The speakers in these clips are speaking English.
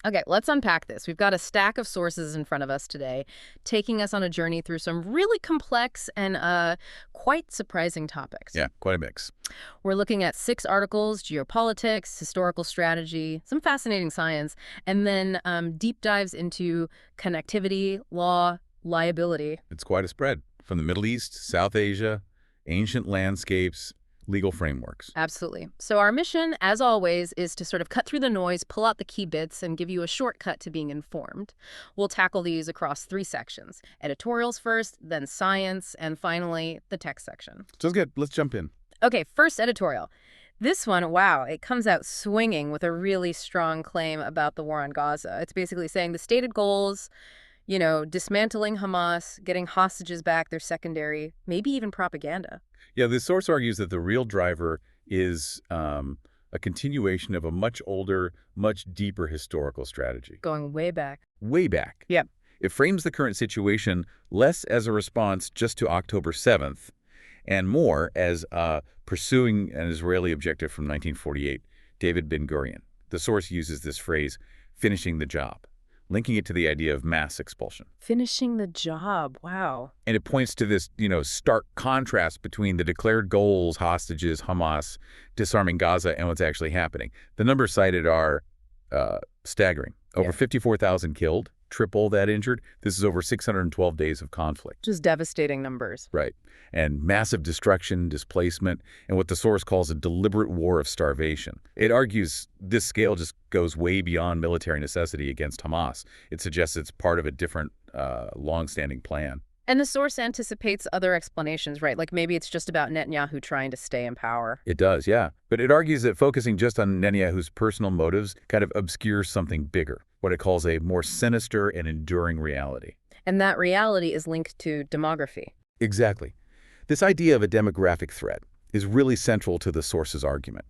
Okay, let's unpack this. We've got a stack of sources in front of us today, taking us on a journey through some really complex and quite surprising topics. Yeah, quite a mix. We're looking at 6 articles, geopolitics, historical strategy, some fascinating science, and then deep dives into connectivity, law, liability. It's quite a spread. From the Middle East, South Asia, ancient landscapes, legal frameworks. Absolutely. So our mission, as always, is to sort of cut through the noise, pull out the key bits, and give you a shortcut to being informed. We'll tackle these across 3 sections. Editorials first, then science, and finally, the tech section. Sounds good. Let's jump in. Okay, first editorial. This one, wow, it comes out swinging with a really strong claim about the war on Gaza. It's basically saying the stated goals, dismantling Hamas, getting hostages back, they're secondary, maybe even propaganda. Yeah, the source argues that the real driver is a continuation of a much older, much deeper historical strategy. Going way back. Way back. Yep. It frames the current situation less as a response just to October 7th and more as pursuing an Israeli objective from 1948, David Ben-Gurion. The source uses this phrase, finishing the job, linking it to the idea of mass expulsion. Finishing the job, wow. And it points to this, stark contrast between the declared goals, hostages, Hamas, disarming Gaza, and what's actually happening. The numbers cited are staggering. Over 54,000 killed, triple that injured. This is over 612 days of conflict. Just devastating numbers. Right. And massive destruction, displacement, and what the source calls a deliberate war of starvation. It argues this scale just goes way beyond military necessity against Hamas. It suggests it's part of a different, long-standing plan. And the source anticipates other explanations, right? Like maybe it's just about Netanyahu trying to stay in power. It does, yeah. But it argues that focusing just on Netanyahu's personal motives kind of obscures something bigger, what it calls a more sinister and enduring reality. And that reality is linked to demography. Exactly. This idea of a demographic threat is really central to the source's argument.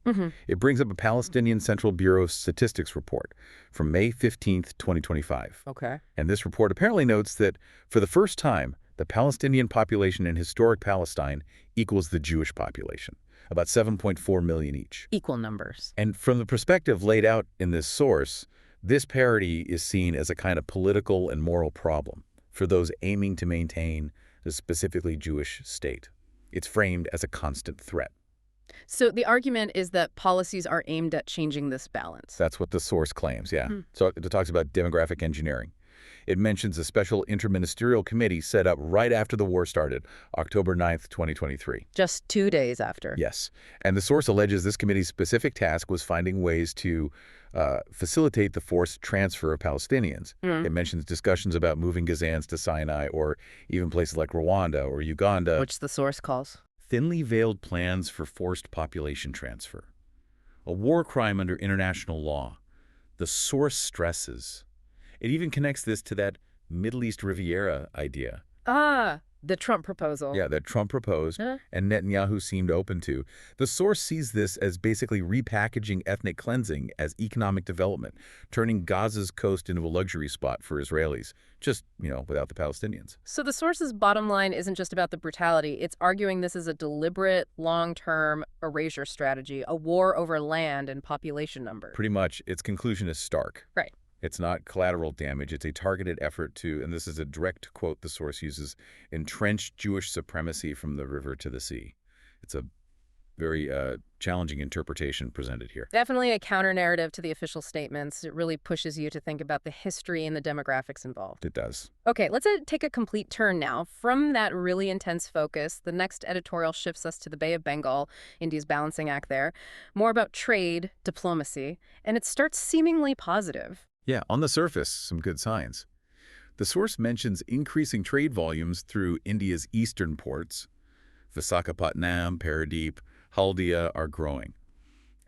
It brings up a Palestinian Central Bureau of Statistics report from May 15th, 2025. Okay. And this report apparently notes that for the first time, the Palestinian population in historic Palestine equals the Jewish population, about 7.4 million each. Equal numbers. And from the perspective laid out in this source, this parity is seen as a kind of political and moral problem for those aiming to maintain a specifically Jewish state. It's framed as a constant threat. So the argument is that policies are aimed at changing this balance. That's what the source claims, yeah. So it talks about demographic engineering. It mentions a special interministerial committee set up right after the war started, October 9th, 2023. Just 2 days after. Yes. And the source alleges this committee's specific task was finding ways to facilitate the forced transfer of Palestinians. It mentions discussions about moving Gazans to Sinai or even places like Rwanda or Uganda. Which the source calls thinly veiled plans for forced population transfer. A war crime under international law. The source stresses. It even connects this to that Middle East Riviera idea. The Trump proposal. Yeah, that Trump proposed and Netanyahu seemed open to. The source sees this as basically repackaging ethnic cleansing as economic development, turning Gaza's coast into a luxury spot for Israelis, just, without the Palestinians. So the source's bottom line isn't just about the brutality. It's arguing this is a deliberate, long-term erasure strategy, a war over land and population numbers. Pretty much, its conclusion is stark. Right. It's not collateral damage. It's a targeted effort to, and this is a direct quote the source uses, entrench Jewish supremacy from the river to the sea. It's a very challenging interpretation presented here. Definitely a counter-narrative to the official statements. It really pushes you to think about the history and the demographics involved. It does. Okay, let's take a complete turn now. From that really intense focus, the next editorial shifts us to the Bay of Bengal, India's balancing act there, more about trade, diplomacy, and it starts seemingly positive. Yeah, on the surface, some good signs. The source mentions increasing trade volumes through India's eastern ports. Visakhapatnam, Paradeep, Haldia are growing.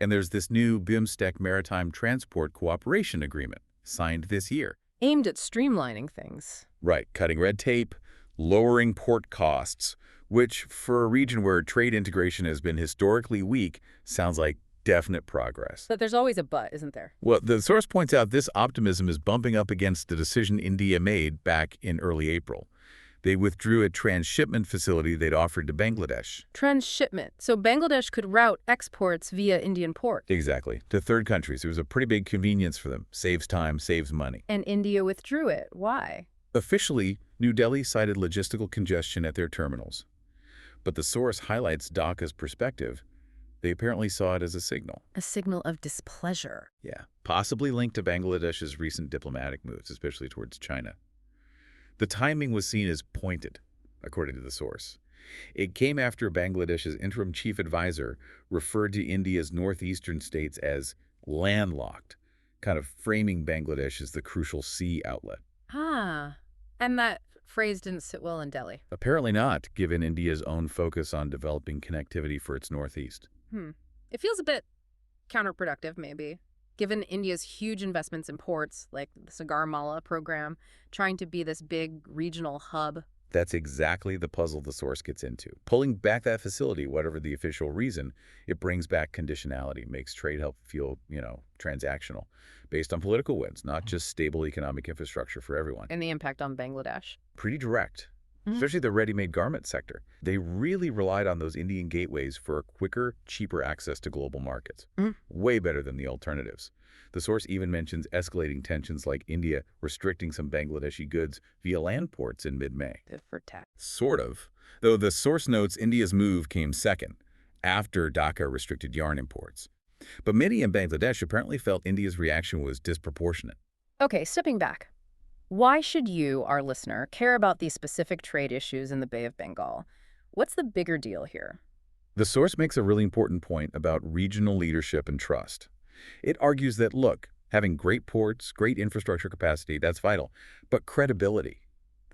And there's this new BIMSTEC Maritime Transport Cooperation Agreement, signed this year. Aimed at streamlining things. Right, cutting red tape, lowering port costs, which for a region where trade integration has been historically weak, sounds like definite progress. But there's always a but, isn't there? Well, the source points out this optimism is bumping up against the decision India made back in early April. They withdrew a transshipment facility they'd offered to Bangladesh. Transshipment. So Bangladesh could route exports via Indian port. Exactly. To third countries. It was a pretty big convenience for them. Saves time, saves money. And India withdrew it. Why? Officially, New Delhi cited logistical congestion at their terminals. But the source highlights Dhaka's perspective. They apparently saw it as a signal. A signal of displeasure. Yeah, possibly linked to Bangladesh's recent diplomatic moves, especially towards China. The timing was seen as pointed, according to the source. It came after Bangladesh's interim chief advisor referred to India's northeastern states as landlocked, kind of framing Bangladesh as the crucial sea outlet. Ah, and that phrase didn't sit well in Delhi. Apparently not, given India's own focus on developing connectivity for its northeast. It feels a bit counterproductive, maybe, given India's huge investments in ports, like the Sagarmala program, trying to be this big regional hub. That's exactly the puzzle the source gets into. Pulling back that facility, whatever the official reason, it brings back conditionality, makes trade help feel, transactional, based on political wins, not just stable economic infrastructure for everyone. And the impact on Bangladesh. Pretty direct, especially the ready-made garment sector. They really relied on those Indian gateways for quicker, cheaper access to global markets. Way better than the alternatives. The source even mentions escalating tensions like India restricting some Bangladeshi goods via land ports in mid-May. Good for tax. Sort of. Though the source notes India's move came second, after Dhaka restricted yarn imports. But many in Bangladesh apparently felt India's reaction was disproportionate. Okay, stepping back. Why should you, our listener, care about these specific trade issues in the Bay of Bengal? What's the bigger deal here? The source makes a really important point about regional leadership and trust. It argues that, look, having great ports, great infrastructure capacity, that's vital. But credibility,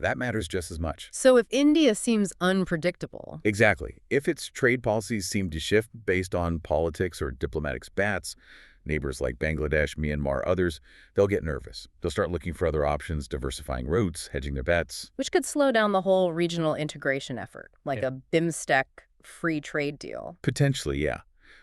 that matters just as much. So if India seems unpredictable... Exactly. If its trade policies seem to shift based on politics or diplomatic spats, neighbors like Bangladesh, Myanmar, others, they'll get nervous. They'll start looking for other options, diversifying routes, hedging their bets. Which could slow down the whole regional integration effort, like a BIMSTEC free trade deal. Potentially, yeah.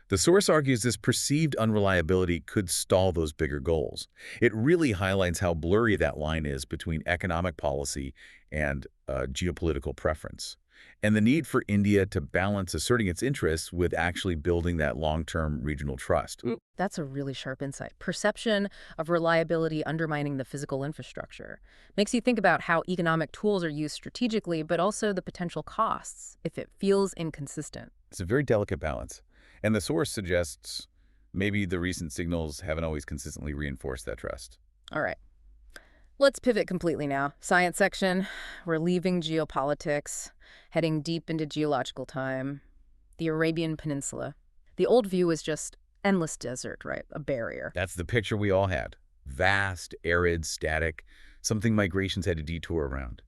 The source argues this perceived unreliability could stall those bigger goals. It really highlights how blurry that line is between economic policy and geopolitical preference, and the need for India to balance asserting its interests with actually building that long-term regional trust. That's a really sharp insight. Perception of reliability undermining the physical infrastructure. Makes you think about how economic tools are used strategically, but also the potential costs if it feels inconsistent. It's a very delicate balance. And the source suggests maybe the recent signals haven't always consistently reinforced that trust. All right. Let's pivot completely now. Science section. We're leaving geopolitics, heading deep into geological time. The Arabian Peninsula. The old view was just endless desert, right? A barrier. That's the picture we all had. Vast, arid, static, something migrations had to detour around.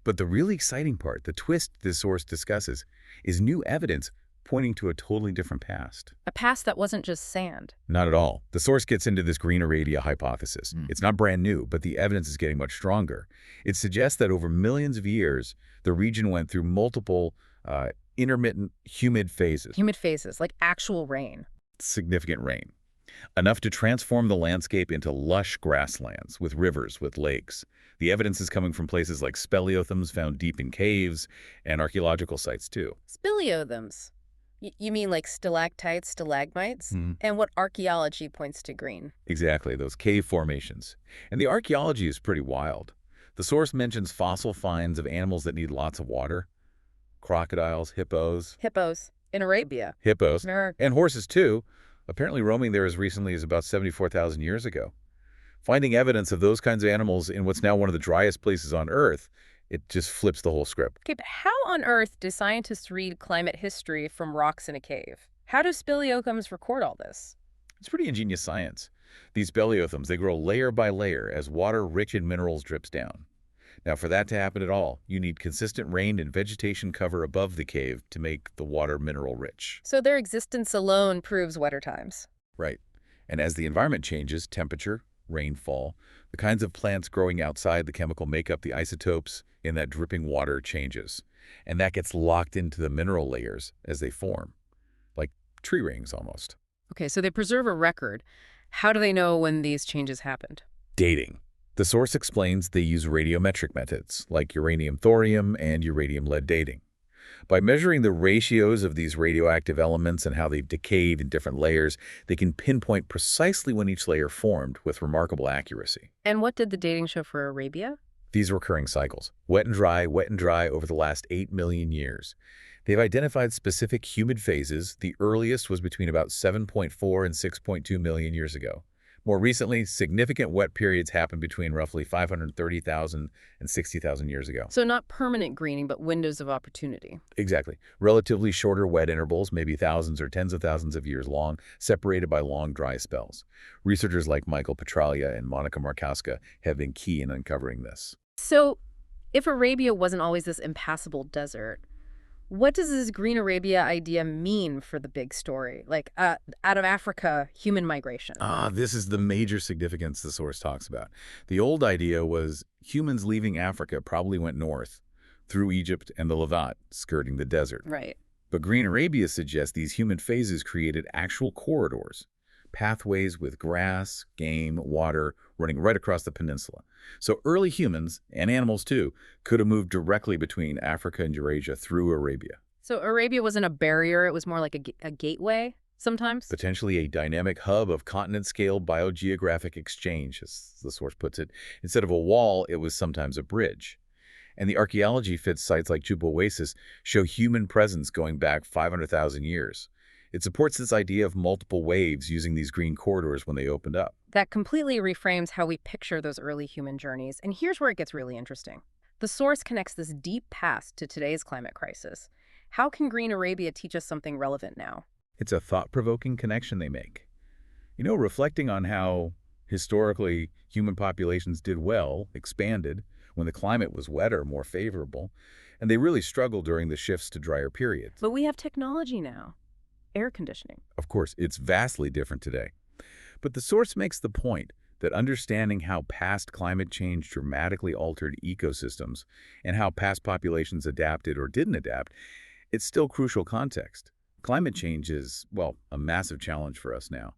But the really exciting part, the twist this source discusses, is new evidence pointing to a totally different past. A past that wasn't just sand. Not at all. The source gets into this green Aradia hypothesis. It's not brand new, but the evidence is getting much stronger. It suggests that over millions of years, the region went through multiple intermittent humid phases. Humid phases, like actual rain. Significant rain. Enough to transform the landscape into lush grasslands with rivers, with lakes. The evidence is coming from places like speleothems found deep in caves and archaeological sites too. Speleothems. You mean like stalactites, stalagmites? And what archaeology points to green? Exactly, those cave formations. And the archaeology is pretty wild. The source mentions fossil finds of animals that need lots of water. Crocodiles, hippos. Hippos. In Arabia. Hippos. And horses too. Apparently roaming there as recently as about 74,000 years ago. Finding evidence of those kinds of animals in what's now one of the driest places on Earth, it just flips the whole script. Okay, but how on earth do scientists read climate history from rocks in a cave? How do speleothems record all this? It's pretty ingenious science. These speleothems, they grow layer by layer as water rich in minerals drips down. Now, for that to happen at all, you need consistent rain and vegetation cover above the cave to make the water mineral rich. So their existence alone proves wetter times. Right. And as the environment changes, temperature, rainfall, the kinds of plants growing outside the chemical makeup, the isotopes in that dripping water changes. And that gets locked into the mineral layers as they form, like tree rings almost. Okay, so they preserve a record. How do they know when these changes happened? Dating. The source explains they use radiometric methods, like uranium-thorium and uranium-lead dating. By measuring the ratios of these radioactive elements and how they've decayed in different layers, they can pinpoint precisely when each layer formed with remarkable accuracy. And what did the dating show for Arabia? These recurring cycles, wet and dry over the last 8 million years. They've identified specific humid phases. The earliest was between about 7.4 and 6.2 million years ago. More recently, significant wet periods happened between roughly 530,000 and 60,000 years ago. So not permanent greening, but windows of opportunity. Exactly. Relatively shorter wet intervals, maybe thousands or tens of thousands of years long, separated by long dry spells. Researchers like Michael Petralia and Monica Markowska have been key in uncovering this. So if Arabia wasn't always this impassable desert, what does this Green Arabia idea mean for the big story? Like, out of Africa, human migration. This is the major significance the source talks about. The old idea was humans leaving Africa probably went north, through Egypt and the Levant, skirting the desert. Right. But Green Arabia suggests these human phases created actual corridors, pathways with grass, game, water running right across the peninsula. So early humans, and animals too, could have moved directly between Africa and Eurasia through Arabia. So Arabia wasn't a barrier, it was more like a gateway sometimes? Potentially a dynamic hub of continent-scale biogeographic exchange, as the source puts it. Instead of a wall, it was sometimes a bridge. And the archaeology fits sites like Juba Oasis show human presence going back 500,000 years. It supports this idea of multiple waves using these green corridors when they opened up. That completely reframes how we picture those early human journeys. And here's where it gets really interesting. The source connects this deep past to today's climate crisis. How can Green Arabia teach us something relevant now? It's a thought-provoking connection they make. Reflecting on how historically human populations did well, expanded, when the climate was wetter, more favorable, and they really struggled during the shifts to drier periods. But we have technology now. Air conditioning. Of course, it's vastly different today. But the source makes the point that understanding how past climate change dramatically altered ecosystems and how past populations adapted or didn't adapt, it's still crucial context. Climate change is, well, a massive challenge for us now.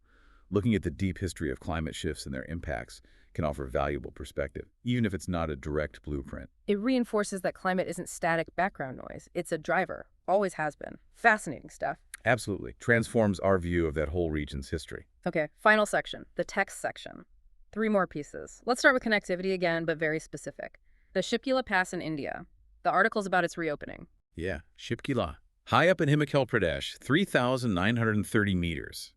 Looking at the deep history of climate shifts and their impacts can offer valuable perspective, even if it's not a direct blueprint. It reinforces that climate isn't static background noise. It's a driver. Always has been. Fascinating stuff. Absolutely. Transforms our view of that whole region's history. Okay, final section, the text section. 3 more pieces. Let's start with connectivity again, but very specific. The Shipki Pass in India. The article's about its reopening. Yeah, Shipki. High up in Himachal Pradesh, 3,930 meters.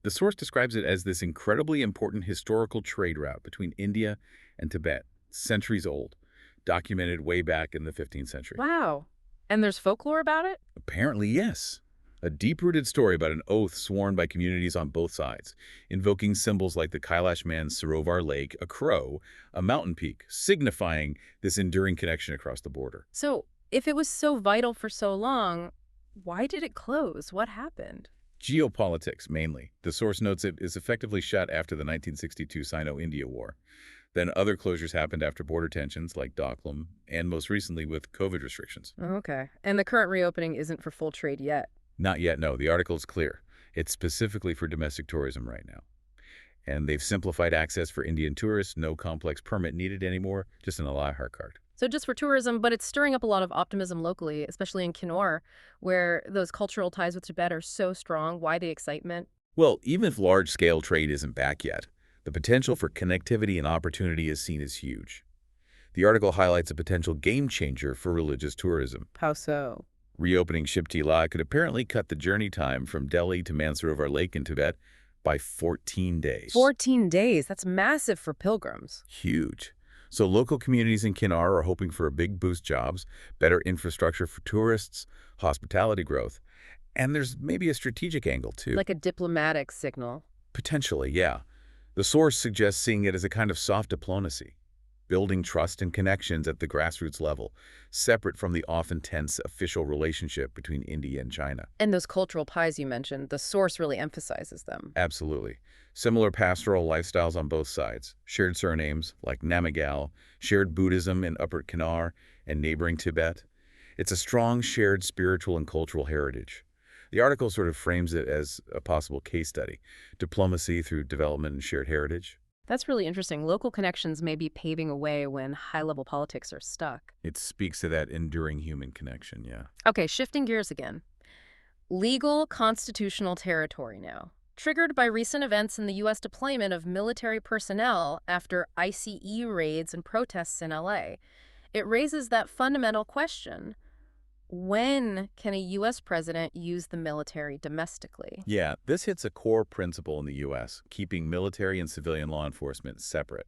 The source describes it as this incredibly important historical trade route between India and Tibet, centuries old, documented way back in the 15th century. Wow. And there's folklore about it? Apparently, yes. A deep-rooted story about an oath sworn by communities on both sides, invoking symbols like the Kailash Man's Sarovar Lake, a crow, a mountain peak, signifying this enduring connection across the border. So, if it was so vital for so long, why did it close? What happened? Geopolitics, mainly. The source notes it is effectively shut after the 1962 Sino-India War. Then other closures happened after border tensions like Doklam, and most recently with COVID restrictions. Okay. And the current reopening isn't for full trade yet? Not yet, no. The article is clear. It's specifically for domestic tourism right now. And they've simplified access for Indian tourists, no complex permit needed anymore, just an Alahar card. So just for tourism, but it's stirring up a lot of optimism locally, especially in Kinnaur, where those cultural ties with Tibet are so strong. Why the excitement? Well, even if large-scale trade isn't back yet, the potential for connectivity and opportunity is seen as huge. The article highlights a potential game-changer for religious tourism. How so? Reopening Shipki could apparently cut the journey time from Delhi to Mansarovar Lake in Tibet by 14 days. 14 days? That's massive for pilgrims. Huge. So local communities in Kinnaur are hoping for a big boost jobs, better infrastructure for tourists, hospitality growth, and there's maybe a strategic angle too. Like a diplomatic signal. Potentially, yeah. The source suggests seeing it as a kind of soft diplomacy, building trust and connections at the grassroots level, separate from the often tense official relationship between India and China. And those cultural ties you mentioned, the source really emphasizes them. Absolutely. Similar pastoral lifestyles on both sides, shared surnames like Namagal, shared Buddhism in Upper Kinnaur and neighboring Tibet. It's a strong shared spiritual and cultural heritage. The article sort of frames it as a possible case study, diplomacy through development and shared heritage. That's really interesting. Local connections may be paving a way when high-level politics are stuck. It speaks to that enduring human connection, yeah. Okay, shifting gears again. Legal constitutional territory now. Triggered by recent events in the U.S. deployment of military personnel after ICE raids and protests in LA. It raises that fundamental question: when can a U.S. president use the military domestically? Yeah, this hits a core principle in the U.S., keeping military and civilian law enforcement separate.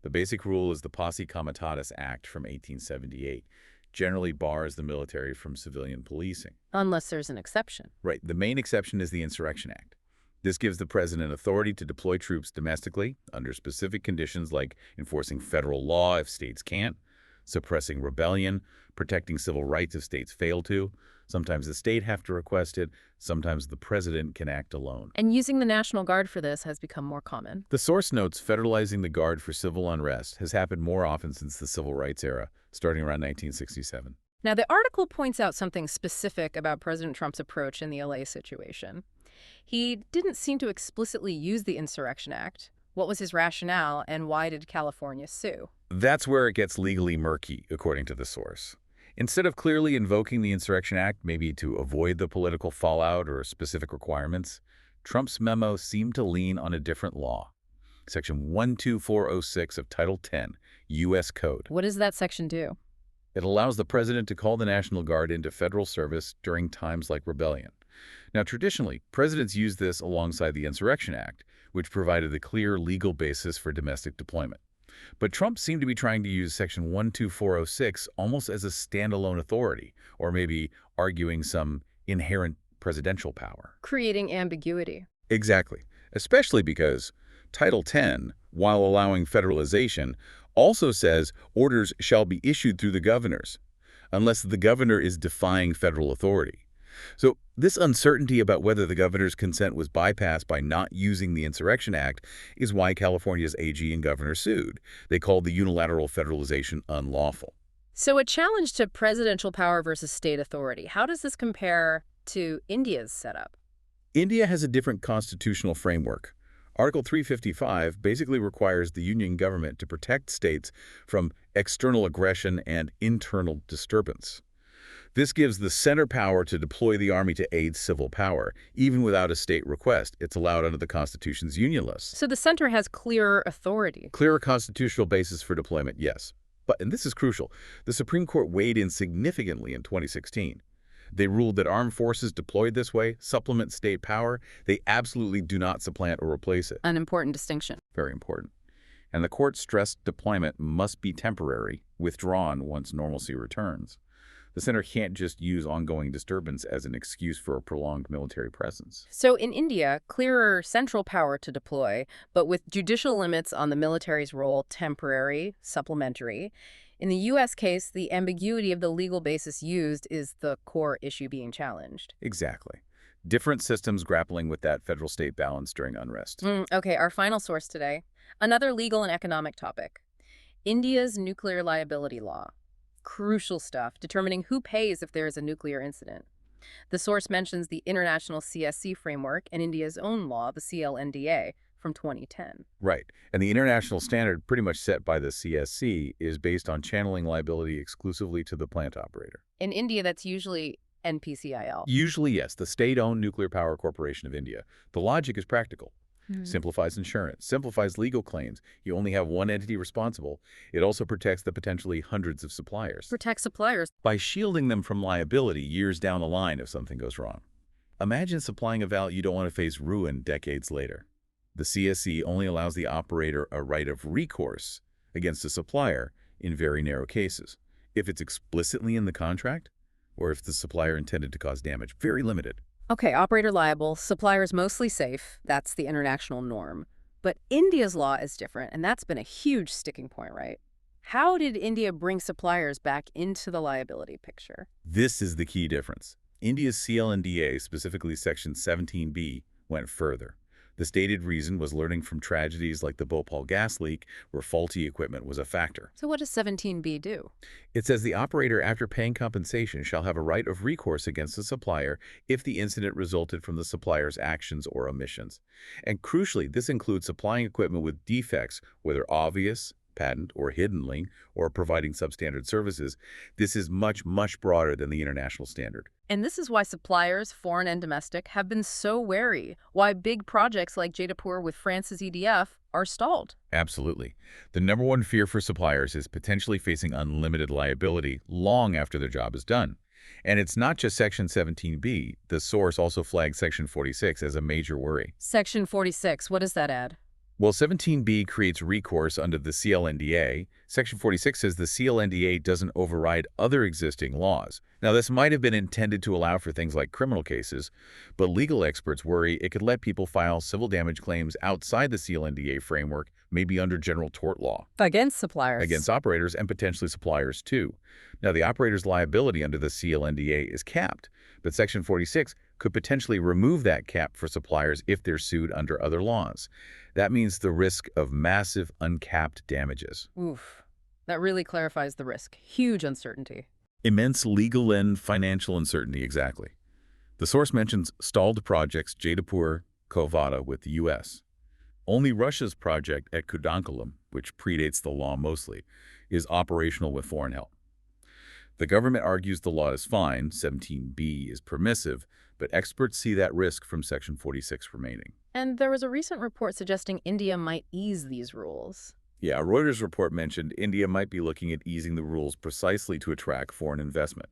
The basic rule is the Posse Comitatus Act from 1878 generally bars the military from civilian policing. Unless there's an exception. Right, the main exception is the Insurrection Act. This gives the president authority to deploy troops domestically under specific conditions like enforcing federal law if states can't, suppressing rebellion, protecting civil rights if states fail to. Sometimes the state have to request it, sometimes the president can act alone. And using the National Guard for this has become more common. The source notes federalizing the Guard for civil unrest has happened more often since the Civil Rights era, starting around 1967. Now, the article points out something specific about President Trump's approach in the LA situation. He didn't seem to explicitly use the Insurrection Act. What was his rationale, and why did California sue? That's where it gets legally murky, according to the source. Instead of clearly invoking the Insurrection Act, maybe to avoid the political fallout or specific requirements, Trump's memo seemed to lean on a different law. Section 12406 of Title 10, U.S. Code. What does that section do? It allows the president to call the National Guard into federal service during times like rebellion. Now, traditionally, presidents used this alongside the Insurrection Act, which provided the clear legal basis for domestic deployment. But Trump seemed to be trying to use Section 12406 almost as a standalone authority, or maybe arguing some inherent presidential power. Creating ambiguity. Exactly, especially because Title 10, while allowing federalization, also says orders shall be issued through the governors, unless the governor is defying federal authority. So this uncertainty about whether the governor's consent was bypassed by not using the Insurrection Act is why California's AG and governor sued. They called the unilateral federalization unlawful. So a challenge to presidential power versus state authority. How does this compare to India's setup? India has a different constitutional framework. Article 355 basically requires the union government to protect states from external aggression and internal disturbance. This gives the center power to deploy the army to aid civil power, even without a state request. It's allowed under the Constitution's union list. So the center has clearer authority. Clearer constitutional basis for deployment, yes. But, and this is crucial, the Supreme Court weighed in significantly in 2016. They ruled that armed forces deployed this way supplement state power. They absolutely do not supplant or replace it. An important distinction. Very important. And the court stressed deployment must be temporary, withdrawn once normalcy returns. The center can't just use ongoing disturbance as an excuse for a prolonged military presence. So in India, clearer central power to deploy, but with judicial limits on the military's role, temporary, supplementary. In the U.S. case, the ambiguity of the legal basis used is the core issue being challenged. Exactly. Different systems grappling with that federal-state balance during unrest. Okay, our final source today. Another legal and economic topic. India's nuclear liability law. Crucial stuff, determining who pays if there is a nuclear incident. The source mentions the international CSC framework and India's own law, the CLNDA, from 2010. Right. And the international standard pretty much set by the CSC is based on channeling liability exclusively to the plant operator. In India, that's usually NPCIL. Usually, yes, the state-owned Nuclear Power Corporation of India. The logic is practical. Simplifies insurance, simplifies legal claims. You only have one entity responsible. It also protects the potentially hundreds of suppliers. Protect suppliers. By shielding them from liability years down the line if something goes wrong. Imagine supplying a valve you don't want to face ruin decades later. The CSC only allows the operator a right of recourse against a supplier in very narrow cases. If it's explicitly in the contract, or if the supplier intended to cause damage, very limited. Okay, operator liable, suppliers mostly safe. That's the international norm. But India's law is different, and that's been a huge sticking point, right? How did India bring suppliers back into the liability picture? This is the key difference. India's CLNDA, specifically Section 17B, went further. The stated reason was learning from tragedies like the Bhopal gas leak, where faulty equipment was a factor. So what does 17B do? It says the operator, after paying compensation, shall have a right of recourse against the supplier if the incident resulted from the supplier's actions or omissions. And crucially, this includes supplying equipment with defects, whether obvious, patent, or hiddenly, or providing substandard services. This is much, much broader than the international standard. And this is why suppliers, foreign and domestic, have been so wary, why big projects like Jaipur with France's EDF are stalled. Absolutely. The number one fear for suppliers is potentially facing unlimited liability long after their job is done. And it's not just Section 17B. The source also flags Section 46 as a major worry. Section 46, what does that add? Well, 17B creates recourse under the CLNDA. Section 46 says the CLNDA doesn't override other existing laws. Now, this might have been intended to allow for things like criminal cases, but legal experts worry it could let people file civil damage claims outside the CLNDA framework, maybe under general tort law. Against suppliers. Against operators and potentially suppliers, too. Now, the operator's liability under the CLNDA is capped, but Section 46 could potentially remove that cap for suppliers if they're sued under other laws. That means the risk of massive uncapped damages. Oof. That really clarifies the risk. Huge uncertainty. Immense legal and financial uncertainty, exactly. The source mentions stalled projects Jaipur, Kovada with the U.S. Only Russia's project at Kudankulam, which predates the law mostly, is operational with foreign help. The government argues the law is fine, 17B is permissive, but experts see that risk from Section 46 remaining. And there was a recent report suggesting India might ease these rules. Yeah, a Reuters report mentioned India might be looking at easing the rules precisely to attract foreign investment.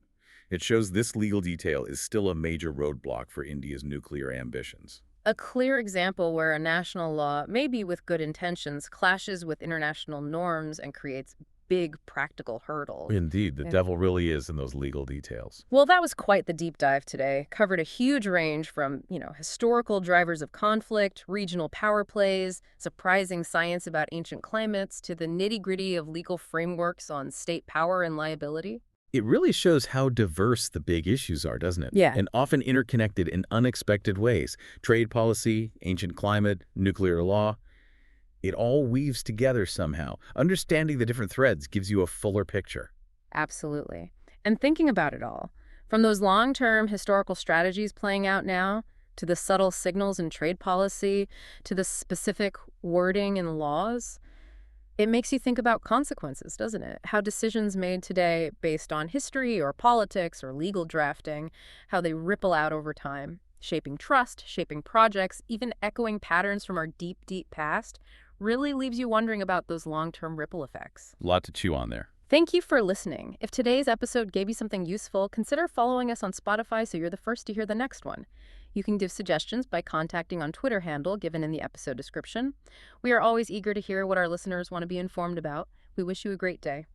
It shows this legal detail is still a major roadblock for India's nuclear ambitions. A clear example where a national law, maybe with good intentions, clashes with international norms and creates big practical hurdles. Indeed, the devil really is in those legal details. Well, that was quite the deep dive today. Covered a huge range from, historical drivers of conflict, regional power plays, surprising science about ancient climates, to the nitty-gritty of legal frameworks on state power and liability. It really shows how diverse the big issues are, doesn't it? Yeah. And often interconnected in unexpected ways. Trade policy, ancient climate, nuclear law. It all weaves together somehow. Understanding the different threads gives you a fuller picture. Absolutely. And thinking about it all, from those long-term historical strategies playing out now, to the subtle signals in trade policy, to the specific wording in laws, it makes you think about consequences, doesn't it? How decisions made today based on history or politics or legal drafting, how they ripple out over time, shaping trust, shaping projects, even echoing patterns from our deep, deep past, really leaves you wondering about those long-term ripple effects. A lot to chew on there. Thank you for listening. If today's episode gave you something useful, consider following us on Spotify so you're the first to hear the next one. You can give suggestions by contacting on Twitter handle given in the episode description. We are always eager to hear what our listeners want to be informed about. We wish you a great day.